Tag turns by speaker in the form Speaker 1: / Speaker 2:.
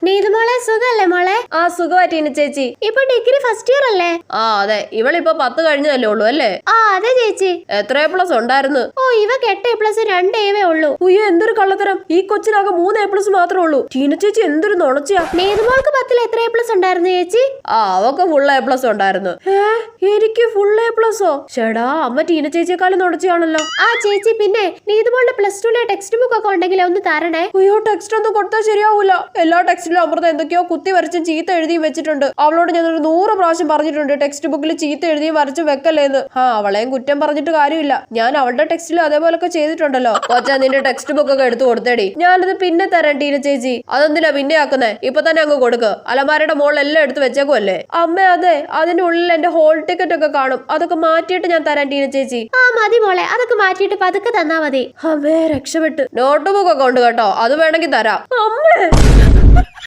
Speaker 1: നീതുമോളെ സുഖല്ലേ മോളെ?
Speaker 2: ആ സുഖമായിട്ടീന ചേച്ചി.
Speaker 1: ഇപ്പൊ ഡിഗ്രി ഫസ്റ്റ് ഇയർ അല്ലേ?
Speaker 2: ആ അതെ, ഇവളിപ്പോ 10 കഴിഞ്ഞതല്ലേ ഉള്ളൂ അല്ലേ?
Speaker 1: ആ അതെ ചേച്ചി.
Speaker 2: എത്ര A+ ഉണ്ടായിരുന്നു?
Speaker 1: ഓ ഇവക്ക് 8 A+ 2 A ഉള്ളൂ.
Speaker 2: ഉയ്യോ എന്തൊരു കള്ളത്തരം! ഈ കൊച്ചിനാകെ 3 A+ മാത്രമേ ഉള്ളൂ. ടീന ചേച്ചി എന്തൊരു നുണച്ചിയാ.
Speaker 1: നീതുമോൾക്ക് 10ൽ എത്ര A+ ഉണ്ടായിരുന്നു ചേച്ചി?
Speaker 2: ആ അവക്ക് ഫുൾ A+ ഉണ്ടായിരുന്നു. എനിക്ക് ഫുൾ A+ഓ? ചേടാ, അമ്മ ടീന ചേച്ചിയെക്കാളും നുണച്ചിയാണല്ലോ.
Speaker 1: ആ ചേച്ചി, പിന്നെ നീതുമോളുടെ +2 ടെക്സ്റ്റ് ബുക്ക് ഒക്കെ ഉണ്ടെങ്കിൽ ഒന്ന് തരണേ.
Speaker 2: അയ്യോ, ടെക്സ്റ്റ് ഒന്നും കൊടുത്താൽ ശരിയാവൂല. എല്ലാ ടെക്സ്റ്റിലും അമൃത എന്തൊക്കെയോ കുത്തി വരച്ചും ചീത്ത എഴുതിയും വെച്ചിട്ടുണ്ട്. അവളോട് ഞാൻ 100 പ്രാവശ്യം പറഞ്ഞിട്ടുണ്ട് ടെക്സ്റ്റ് ബുക്കിൽ ചീത്ത എഴുതിയും വരച്ചും വെക്കല്ലേന്ന്. അവളെയും കുറ്റം പറഞ്ഞിട്ട് കാര്യമില്ല. ഞാൻ അവളുടെ ടെക്സ്റ്റിലും അതേപോലൊക്കെ ചെയ്തിട്ടുണ്ടല്ലോ. കൊച്ചാ, നിന്റെ ടെക്സ്റ്റ് ബുക്ക് ഒക്കെ എടുത്തു കൊടുത്തേടി. ഞാനത് പിന്നെ തരാം ടീന ചേച്ചി. അതെന്തിനാ പിന്നെ ആക്കുന്നേ? ഇപ്പൊ തന്നെ അങ്ങ് കൊടുക്ക്. അലമാരയുടെ മോളെല്ലാം എടുത്ത് വെച്ചേക്കുമല്ലേ. അമ്മ അതെ, അതിന്റെ ഉള്ളിൽ എന്റെ ഹോൾ ടിക്കറ്റ് ഒക്കെ കാണും. അതൊക്കെ മാറ്റിയിട്ട് ഞാൻ തരാം ടീന ചേച്ചി.
Speaker 1: ആ മതി മോളെ, അതൊക്കെ മാറ്റിയിട്ട് പതുക്കെ തന്നാ മതി.
Speaker 2: അമ്മേ രക്ഷപ്പെട്ട്. നോട്ട് ബുക്ക് ഒക്കെ ഉണ്ട് കേട്ടോ, അത് വേണമെങ്കിൽ തരാം. അമ്മേ